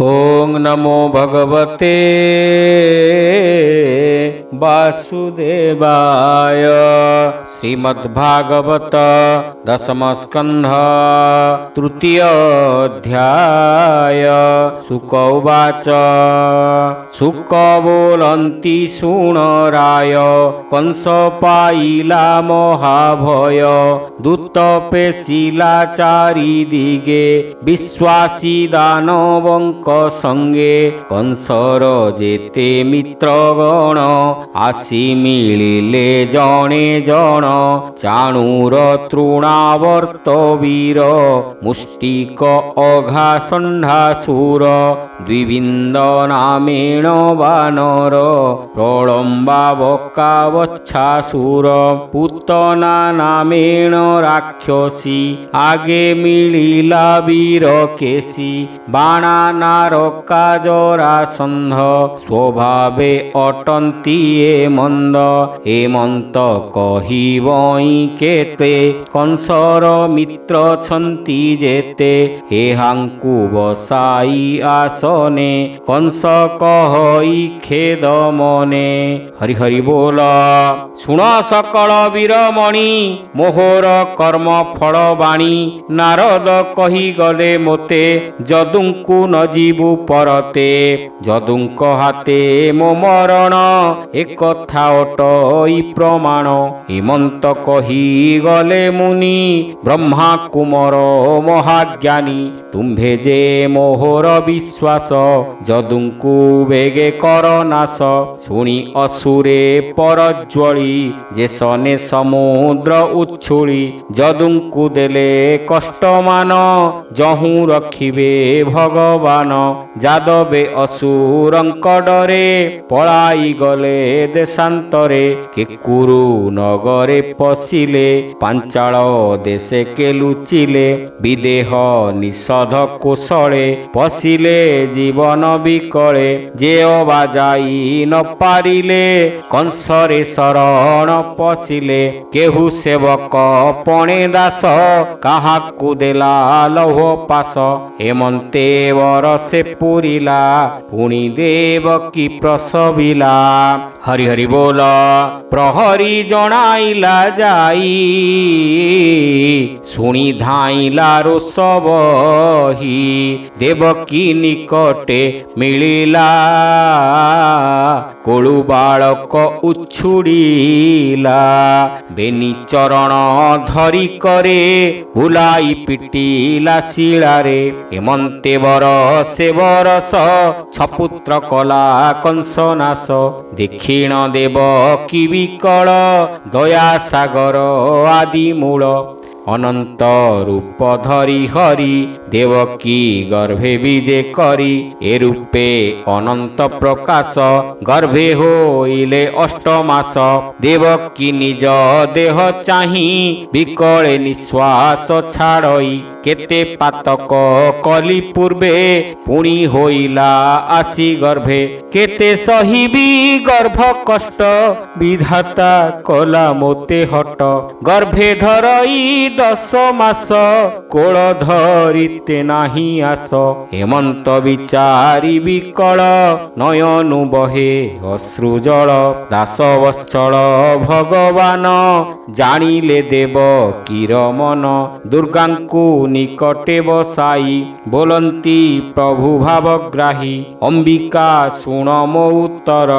ओं नमो भगवते वासुदेवाय। श्रीमद्भागवत दशम स्कंध तृतीय अध्याय। शुक उवाच शुक बोलन्ति शुण राय कंस पाइला महाभय दूत पेशिला चारिदिगे विश्वासी दानवंक संगे कंसर जेते मित्रगण आसी मिलिले जणे जण चाणूर तृणावर्त वीर मुष्टिक अघा षण्ढासुर द्विबिन्द नामेण वानर प्रलम्बा बकावच्छासुर पूतना नामेण राक्षसी आगे मिलिला वीर केशी बाणा नारका जरासन्ध स्वभावे अटन्ति ए मंद हेमंत कहिबई केते कंसर मित्र छन्ति जेते हेहांकु बसाई आसने कंस कहई खेद मने। हरि हरि बोल। शुण सकल वीरमणि मोहर कर्म फल बाणी नारद कही गले मोते जदुंकु न जीवु परते जदुंक हाते मो मरण एक कथा अटई प्रमाण हेमंत कही गले मुनि ब्रह्मा कुमार महाज्ञानी तुम्भे जे मोहर विश्वास जदुंकु बेगे कर नाश शुणी असुरे परज्वली जे सने समुद्र उच्छुली जदुंकु देले कष्टमान जहू रखिबे भगवान जादवे असुरंक डरे पलाई गले देशांतरे केकुरु नगरे पशिले पांचाल देशे के लुचिले विदेह निषध कुशले पशिले जीवन विकले जे अबा जाई न पारिले कंसरे शरण पशिले केहू सेवक पणे दास काहाकु देला लौह पास हेमंते बरसे पुरिला पुणी देवकी प्रसविला। हरि हरि बोल। प्रहरी जणाइला जाई शुणी धाइला रोष बही देवकी निकटे मिलिला कोळु बालक उछुड़ीला बेनी चरण धरी करे बुलाई पिटिला शिलारे हेमंते बरसे बरस छपुत्र कला कंस नाश दक्षिण देव कि विकल दया सागर आदि मूल अनंत रूप धरी हरि देवकी गर्भे विजे करी ए रूपे अनंत प्रकाश गर्भे होइले अष्टमास देवकी निज देह चाही विकले निश्वास छाड़ई केते पातक कली पूर्वे पुणी होइला आसी गर्भे केते सहिबी गर्भ कष्ट विधाता कला मोते हट गर्भे धरई 10 मास कोल धरिते नाही आस हेमंत विचारी विकल नयनु बहे अश्रुजल दास वत्सल भगवान जानिले देव कीर मन दुर्गांकु निकटे बसाई बोलंती प्रभु भावग्राही अंबिका शुण मो उत्तर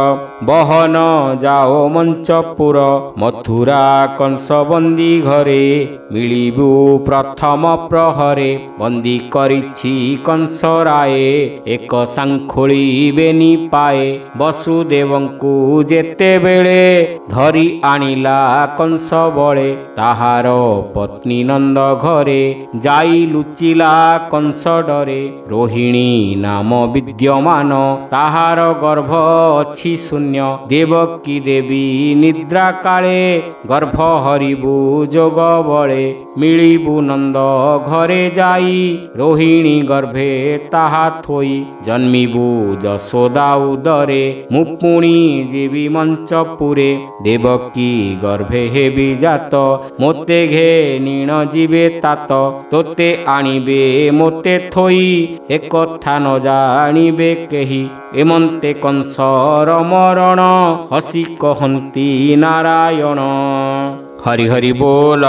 बहन जाओ मंचपुर मथुरा कंस बंदी घरे मिलिबु प्रथम प्रहरे बंदी करिछि कंस राये एक सांखोली बेनी पाए वसुदेवंकु जेते बेले धरी आनिला कंस बळे ताहार पत्नी नंद घरे जाई लुचिला कंस डरे रोहिणी नाम विद्यमान ताहार गर्भ अछि शून्य देवकी देवी निद्रा काले गर्भ हरिबु जोग बळे मिलिबु नंद घरे जाई रोहिणी गर्भे ताहा थोई जन्मिबु यशोदा उदरे मुपुणी जीवी मंचपुरे देवकी गर्भे हेबि ଜାତ ମୋତେ ଘେନିଣ ଯିବେ ତାତ ତୋତେ ଆଣିବେ ମୋତେ ଥୋଇ ଏକଥା ନ ଜାଣିବେ କେହି ଏମନ୍ତେ କଂସର ମରଣ ହସି କହନ୍ତି ନାରାୟଣ। ହରି ହରି ବୋଲ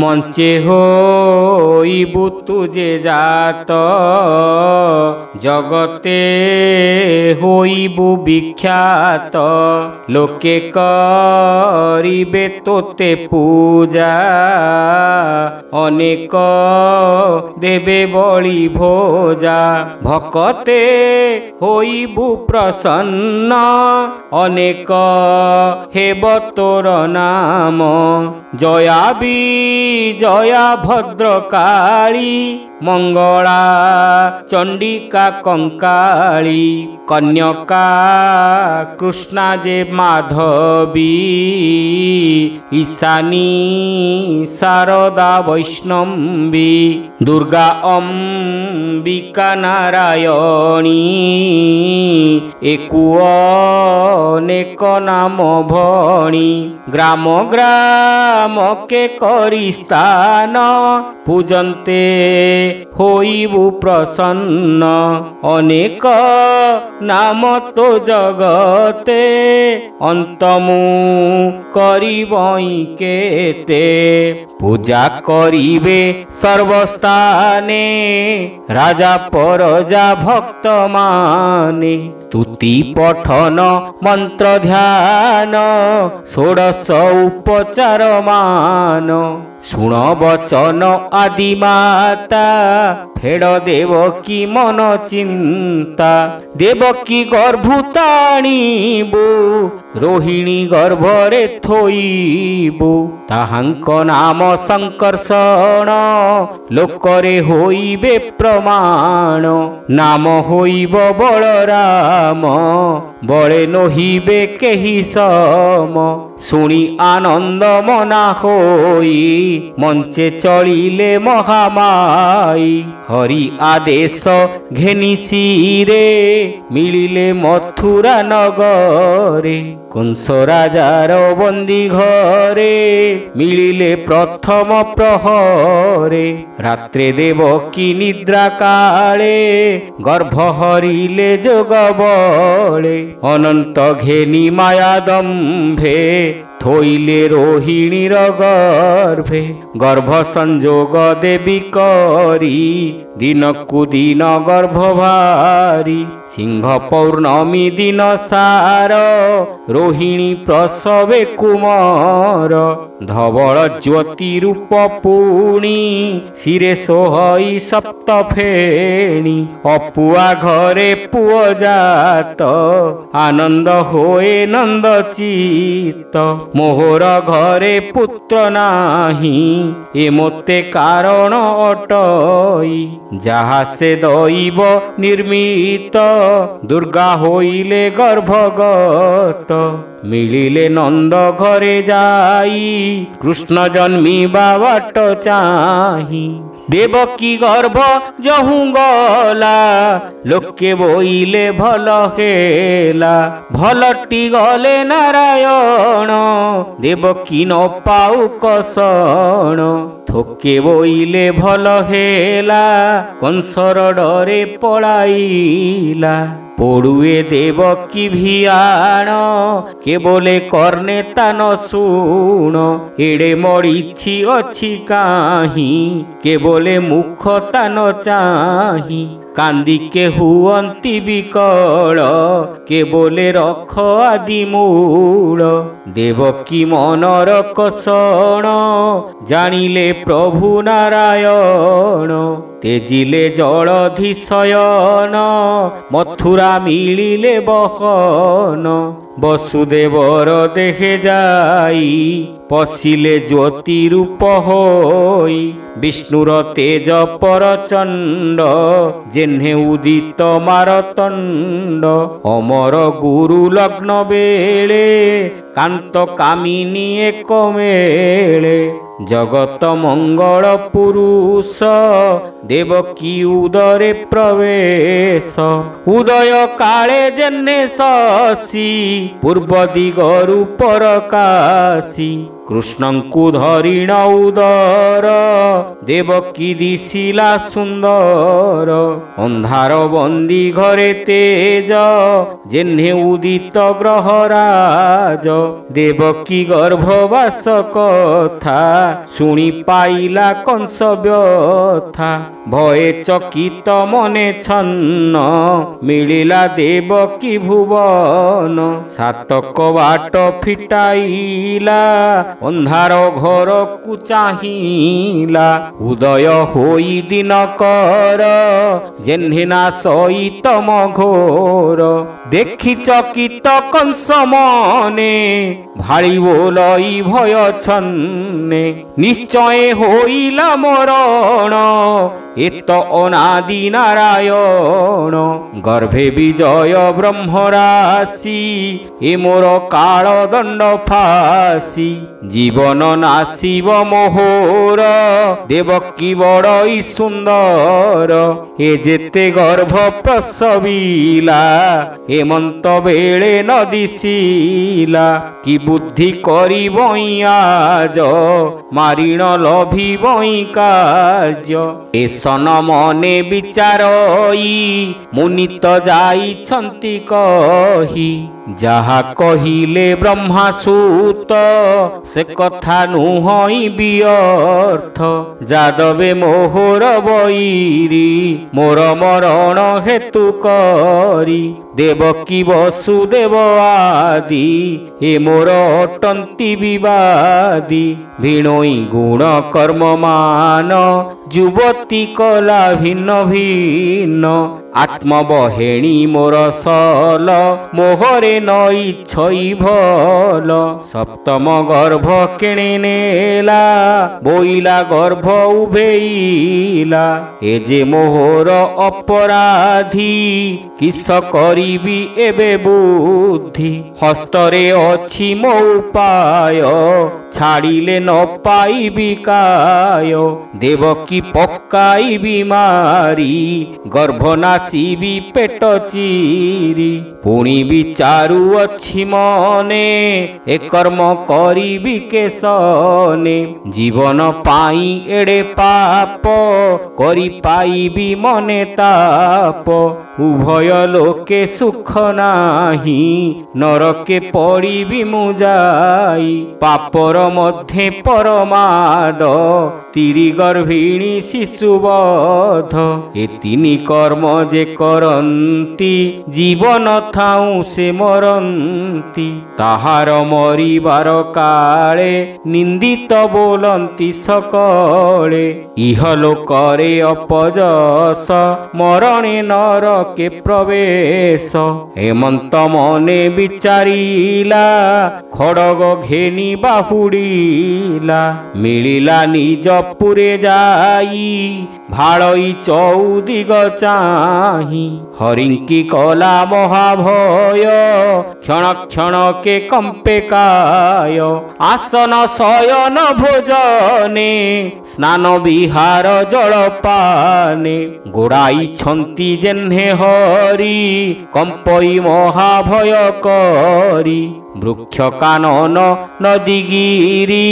ମଞ୍ଚେ ହୋଇବୁ ତୁଜେ ଜାତ ଜଗତେ ହୋଇବୁ ବିଖ୍ୟାତ ଲୋକେ କରିବେ ତୋତେ ପୂଜା ଅନେକ ଦେବେ ବଳି ଭୋଜା ଭକତେ ହୋଇବୁ ପ୍ରସନ୍ନ ଅନେକ ହେବ ତୋର ନାମ ଜୟା ବିଜୟା ଭଦ୍ରକାଳୀ ମଙ୍ଗଳା ଚଣ୍ଡିକା କଙ୍କାଳୀ କନ୍ୟକା କୃଷ୍ଣା ଯେ ମାଧବୀ ঈশানী শারদা বৈষ্ণবী দুর্গা অম্বিকা নারায়ণী একু অনেক নাম ভণী গ্রাম গ্রামকে করি স্থান পূজন্তে হইবু প্রসন্ন অনেক নাম তো জগতে অন্তমু করিবই কেতে পূজা করিবে সর্বস্থানে রাজা পরজা ভক্ত মানে স্তুতি পঠন মন্ত্র ধ্যান ষোড়শ উপচার মান শুণ বচন আদি মাতা ফেড় দেবকী মন চিন্তা দেবকী গর্ভুতাণীবু ରୋହିଣୀ ଗର୍ଭରେ ଥୋଇବୁ ତାହାଙ୍କ ନାମ ଶଙ୍କର୍ଷଣ ଲୋକରେ ହୋଇବେ ପ୍ରମାଣ ନାମ ହୋଇବ ବଳରାମ ବଳେ ନହିବେ କେହି ସମ ଶୁଣି ଆନନ୍ଦ ମନା ହୋଇ ମଞ୍ଚେ ଚଳିଲେ ମହାମାଇ ହରି ଆଦେଶ ଘେନି ଶିରେ ମିଳିଲେ ମଥୁରା ନଗରେ କଂସ ରାଜାର ବନ୍ଦୀ ଘରେ ମିଳିଲେ ପ୍ରଥମ ପ୍ରହରେ ରାତ୍ରେ ଦେବକୀ ନିଦ୍ରା କାଳେ ଗର୍ଭ ହରିଲେ ଯୋଗ ବଳେ ଅନନ୍ତ ଘେନି ମାୟା ଦମ୍ଭେ থইলে রোহিণীর গর্ভে গর্ভ সংযোগ দেবী করি দিনকু দিন গর্ভ ভারি সিংহ পৌর্ণমী দিন সার রোহিণী প্রসবে কুমার ধবল জ্যোতি রূপ পুণী শিরে সোহই সপ্ত ফেণী অপুয়া ঘরে পুয় জাত আনন্দ হয়ে নন্দ চিত্ত মোহর ঘরে পুত্র নাহি এ মতে কারণ অটই যাহা সে দৈব নির্মিত দুর্গা হইলে গর্ভগত মিলিলে নন্দ ঘরে যাই কৃষ্ণ জন্মিবা বাট চাহি দেবকী গর্ভ যহু গলা লোকে বইলে ভাল হেলা ভলটি গলে নারায়ণ দেবকী ন পাউ কষণ থোকে বইলে ভাল হেলা কংসর ডরে পলাইলা পড়ুয়ে দেবকী ভিয়াণ কেবলে কর্ণে তান শুণ এড়ে মরিছি অছি কাহি কেবলে মুখ তান চাহি কান্দিকে হুয়ন্তি বিকল কেবলে রখ আদি মূল দেবকী মনর কষণ জানিলে প্রভু নারায়ণ তেজিলে জলধি শয়ন মথুরা মিলিলে বহন বসুদেবর দেহে যাই পশিলে জ্যোতি রূপ হই বিষ্ণুর তেজ পরচণ্ড জেহ্নে উদিত মারতণ্ড অমর গুরু লগ্ন বেলে কান্ত কামিনী এক মেলে जगत मंगल पुरुष देवकी उदरे प्रवेश उदय काले जेने शशि पूर्व दिगरु परकाशी कृष्णंकु धरिण उदर देवकी दिशिला सुंदर अंधार बंदी घरे तेज जेन्हे उदित ग्रहराज देवकी गर्भवास कथा शुणी पाइला कंस व्यथा भये चकित मने छन्न मिलिला देवकी भुवन सातक बाट फिटाइला अंधार घर को चाहिला उदय होई दिनकर जेन्हे ना सईतम घोर देखि चकित कंस मने भाड़ी बोलई भय छन्ने निश्चय होइला मरण एत अनादि नारायण गर्भे विजय ब्रह्मराशि ए मोर काल दंड फासी जीवन नाशिब मोहर देवकी बड़ई सुंदर ए जेते गर्भ प्रसविला हेमंत बेले न दिशिला कि बुद्धि करी आज मारिण लभी कार्य ए सन मने विचारई मुनित जाइछन्ति कही जहा कहिले ब्रह्मासूत से कथा नुहई व्यर्थ जादवे मोहर बैरी मोर मरण हेतु करी देवकी वसुदेव आदि हे मोर अटंती विवादी भिणोई गुण कर्म मान युवती कला भिन्न भिन्न आत्मबहेणी मोर सल मोहरे नई छई भल सप्तम गर्भ किणी नेला बोइला गर्भ उभेइला ए जे मोहर अपराधी किस करिबी एबे बुद्धि हस्तरे अछि मो उपाय छाड़िले न पाइबी काय देवकी पक्काइबी मारी गर्भनाशिबी पेट चिरी पुणी विचारु अछि मने ए कर्म करिबी केसने जीवन पाई एड़े पाप करि पाइबी मने ताप उभय लोके सुख नाही नरके पड़िबी मुजाई पापर मध्ये परमाद स्त्री गर्भिणी शिशुवध ए तिनी कर्म जे करंती जीवन थाऊ से मरंती ताहार मरिबार काले निंदित बोलंती सकले इहलोकरे अपजस मरणे नरके प्रवेश हेमंत मने विचारिला खड़ग घेनी बाहुड़ीला मिलिला निज पुरे जाई भाड़ई चौदिग चाही हरिंकी कला महाभय क्षण क्षण के कंपे काय आसन शयन भोजने स्नान विहार जलपाने गोड़ाई छंती जेन्हे हरि कंपई महाभय करी वृक्ष कानन नदीगिरी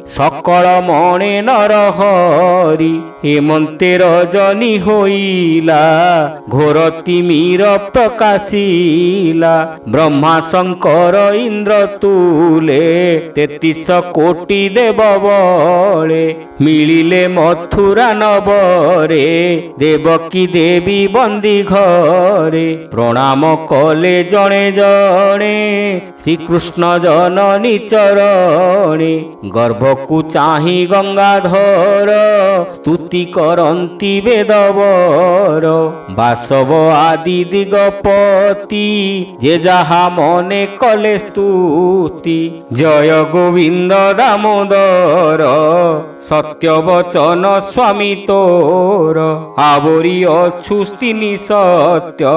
सकल मणे नरहरी हेमंते रजनी होइला घोर तिमिर प्रकाशिला ब्रह्मा शंकर इंद्र तुले 33 कोटि देव बळे मिलिले मथुरा नबरे देवकी देवी बंदी घरे प्रणाम कले जणे जणे श्रीकृष्ण जननी चरणे गर्भकु चाही गंगाधर स्तुति करंती वेदवर बासव आदि दिगपति जे जहा मने कले स्तुति जय गोविंद दामोदर सत्य वचन स्वामी तोर आवरी अछु तिनि सत्य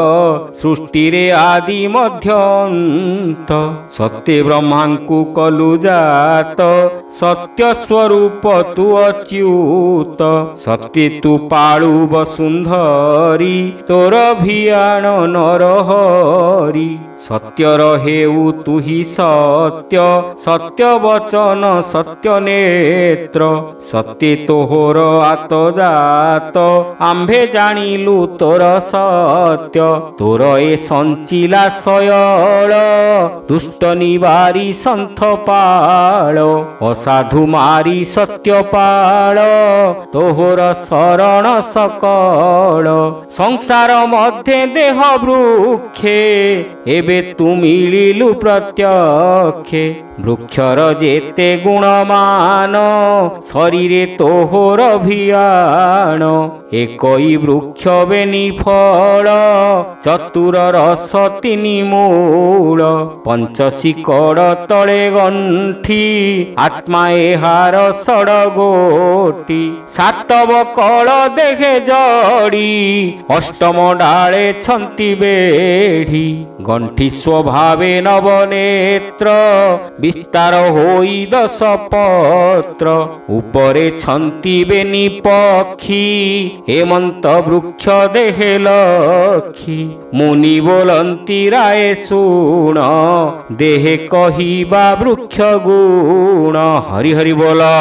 सृष्टि रे आदि मध्यंत सत्य ब्रह्मांकु कलु जात सत्य स्वरूप तू अच्युत सत्य तू पाळु वसुंधरी तोर भियाण नरहरी सत्य रहेउ तू ही सत्य सत्य वचन सत्य नेत्र सत्य तोहर आत जात आम्भे जानिलु तोर सत्य तोर ए संचिला सयल दुष्ट निवारी संथ पाळ असाधु मारी सत्य पाळ तोहर शरण सकल संसार मध्ये देह वृक्षे एबे तू मिलिलु प्रत्यक्षे वृक्षर जेते गुणमान शरीरे तोहर भियाण एकई वृक्ष बेनी फल चतुर रस तिनि मूल पंचशिकड़ तले गंठी आत्मा एहार षडगोटी सातव कल देखे जड़ी अष्टम डाले छंती बेढ़ी गंठी स्वभावे नवनेत्र विस्तार होई दश पत्र उपरे छंती बेनी पक्षी हेमंत वृक्ष देहे लखी मुनि बोलंती राय सुण देहे कहिबा वृक्ष गुण हरि हरि बोला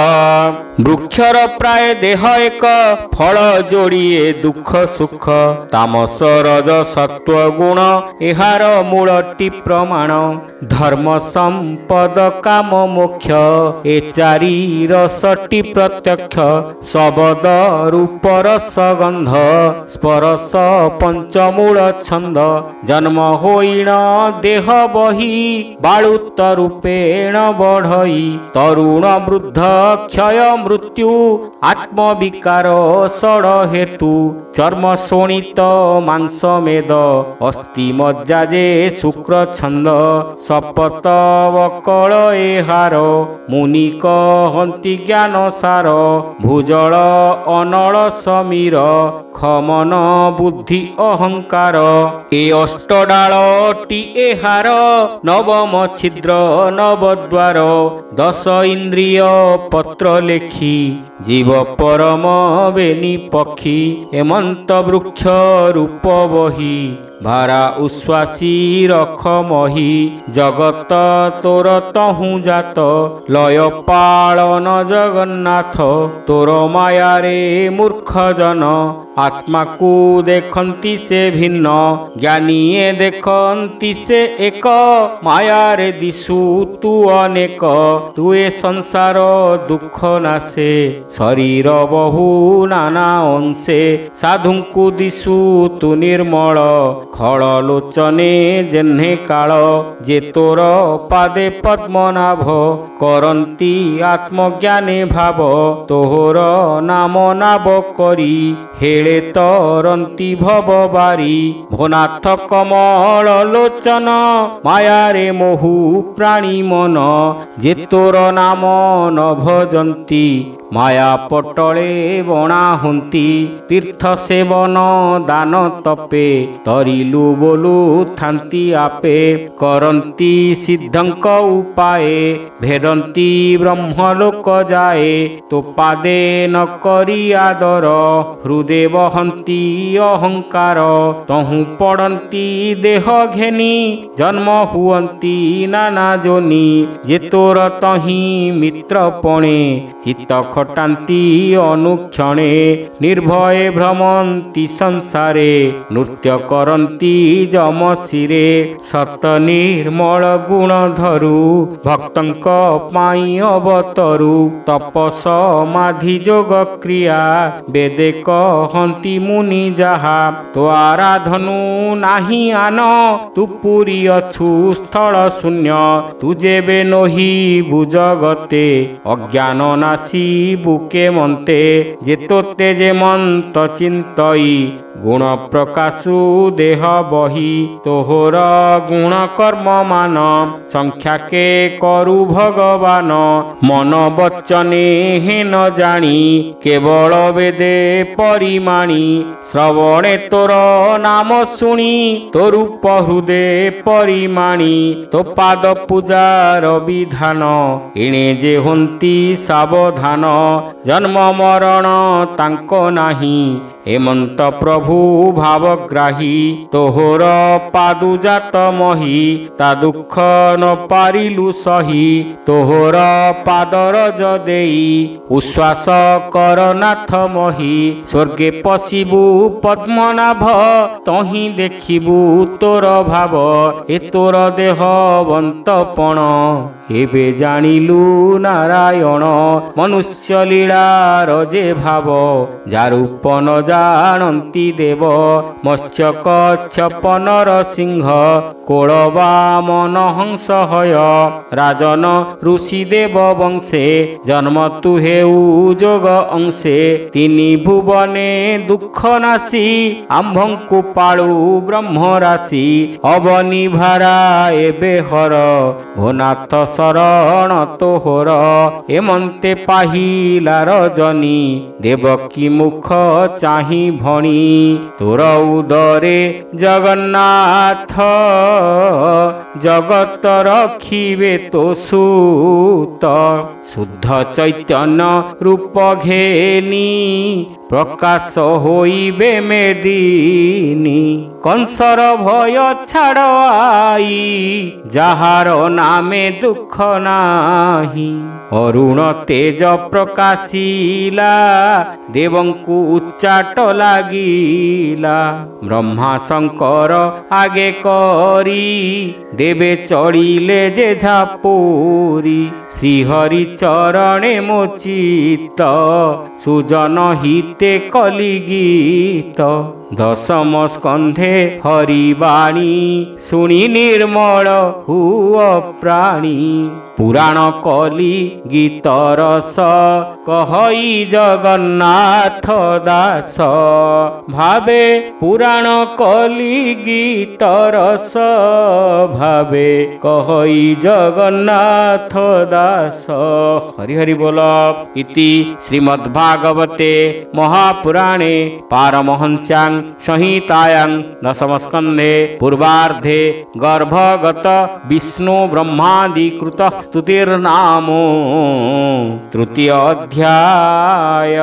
वृक्षर प्राय देह एक फल जोड़िए दुख सुख तामस रज सत्व गुण एहार मूलटी प्रमाण धर्म संपद काम मोक्ष ए चारि रसटी प्रत्यक्ष शब्द रूप रस गंध स्पर्श पंचमूल छंद जन्म होइण देह बही बालुत रूपेण बढ़ई तरुण वृद्ध क्षय मृत्यु आत्म विकार षड हेतु चर्म शोणित मांस मेद अस्थि मज्जा जे शुक्र छंद सपत वकल एहार मुनि कहंती ज्ञान सार भूजल अनल समीर खमन बुद्धि अहंकार ए अष्टडालटी एहार नवम छिद्र नवद्वार दश इंद्रिय पत्र लेखी जीव परम बेनी पक्षी हेमंत वृक्ष रूप बही भारा उश्वासी रख मही जगत तोर तहु जात लय पालन जगन्नाथ तोर माया रे मूर्ख जन आत्मा को देखंती से भिन्न ज्ञानीए देखंती से एक माया रे दिशु तू अनेक तू ए संसार दुख नासे शरीर बहु नाना अंशे साधुंकु दिशु तू निर्मल खल लोचने जेन्हे काल जे तोर पादे पद्मनाभ करंती आत्मज्ञाने भाव तोहर नाम नाव करी हेले तरंती भव बारी भोनाथ कमल लोचन माया रे मोहु प्राणी मन जे तोर नाम न भजंती माया पटले बणा हुंती तीर्थ सेवन दान तपे तरिलु बोलु थांती आपे करंती सिद्धंक उपाये भेदंती ब्रह्मलोक जाए तो पादे न करी आदर हृदय वहंती अहंकार तहु पड़ंती देह घेनी जन्म हुअंती नाना जोनी जे तोर तही मित्र पणे चित्त खटांती अनुक्षणे निर्भये भ्रमंती संसारे नृत्य करंती जमशिरे सत निर्मल गुण धरु भक्तंक पाई अवतरु तपस समाधि जोग क्रिया वेदे कहंती मुनि जाहा तो आराधनु नाही आन तू पुरी अछु स्थल शून्य तू जेबे नही बुजगते अज्ञान नासी बुके मनते जे तोते जे मंत चिंतई गुण प्रकाशु देह ଦେହ ବହି ତୋହର ଗୁଣ କର୍ମ ମାନ ସଂଖ୍ୟା କେ କରୁ ଭଗବାନ ମନ ବଚନେ ହେ ନ ଜାଣି କେବଳ ବେଦେ ପରିମାଣି ଶ୍ରବଣେ ତୋର ନାମ ଶୁଣି ତୋ ରୂପ ହୃଦେ ପରିମାଣି ତୋ ପାଦ ପୂଜାର ବିଧାନ ଏଣେ ଯେ ହନ୍ତି ସାବଧାନ ଜନ୍ମ ମରଣ ତାଙ୍କ ନାହିଁ ହେମନ୍ତ ପ୍ରଭୁ ଭାବଗ୍ରାହୀ ତୋହର ପାଦୁଜାତ ମହି ତା ଦୁଃଖ ନ ପାରିଲୁ ସହି ତୋହର ପାଦରଜ ଦେଇ ଉଶ୍ୱାସ କର ନାଥ ମହି ସ୍ୱର୍ଗେ ପଶିବୁ ପଦ୍ମନାଭ ତହିଁ ଦେଖିବୁ ତୋର ଭାବ ଏ ତୋର ଦେହ ବନ୍ତପଣ ଏବେ ଜାଣିଲୁ ନାରାୟଣ ମନୁଷ୍ୟ ଲୀଳାର ଯେ ଭାବ ଯାରୂପ ନ ଜାଣନ୍ତି ଦେବ ମତ୍ସ୍ୟ କଚ୍ଛପ ନରସିଂହ କୋଳ ବାମନ ହଂସ ହୟ ରାଜନ ଋଷି ଦେବ ବଂଶେ ଜନ୍ମ ତୁ ହେଉ ଯୋଗ ଅଂଶେ ତିନି ଭୁବନେ ଦୁଃଖ ନାଶୀ ଆମ୍ଭଙ୍କୁ ପାଳୁ ବ୍ରହ୍ମ ରାଶି ଅବନି ଭାରା ଏବେ ହର ଭୋନାଥ ଶରଣ ତୋହର ଏମନ୍ତେ ପାହିଲା ରଜନୀ ଦେବକୀ ମୁଖ ଚାହିଁ ଭଣି ତୋର ଉଦରେ ଜଗନ୍ନାଥ ଜଗତ ରଖିବେ ତୋ ସୁତ ଶୁଦ୍ଧ ଚୈତନ୍ୟ ରୂପ ଘେନି ପ୍ରକାଶ ହୋଇବେ ମେଦିନୀ କଂସର ଭୟ ଛାଡ଼ ଆଇ ଯାହାର ନାମେ ଦୁଃଖ ନାହିଁ ଅରୁଣ ତେଜ ପ୍ରକାଶିଲା ଦେବଙ୍କୁ ଉଚ୍ଚାଟ ଲାଗିଲା ବ୍ରହ୍ମା ଶଙ୍କର ଆଗେ କରି ଦେବେ ଚଳିଲେ ଯେ ଝାପୁରୀ ଶ୍ରୀହରି ଚରଣେ ମୋ ଚିତ୍ତ ସୁଜନ ହିତେ କଲି ଗୀତ ଦଶମ ସ୍କନ୍ଧେ ହରିବାଣୀ ଶୁଣି ନିର୍ମଳ ହୁଅ ପ୍ରାଣୀ ପୁରାଣ କଲି ଗୀତ ରସ କହଇ ଜଗନ୍ନାଥ ଦାସ ଭାବେ ପୁରାଣ କଲି ଗୀତ ରସ ଭାବେ କହଇ ଜଗନ୍ନାଥ ଦାସ ହରି ହରି ବୋଲ ଇତି ଶ୍ରୀମଦ୍ଭାଗବତେ ମହାପୁରାଣେ ପାରମହଂସ୍ୟାଂ संहितायां दशमस्कन्धे पूर्वार्धे गर्भगत विष्णु ब्रह्मादि कृत स्तुतिर्नामो तृतीय अध्याय।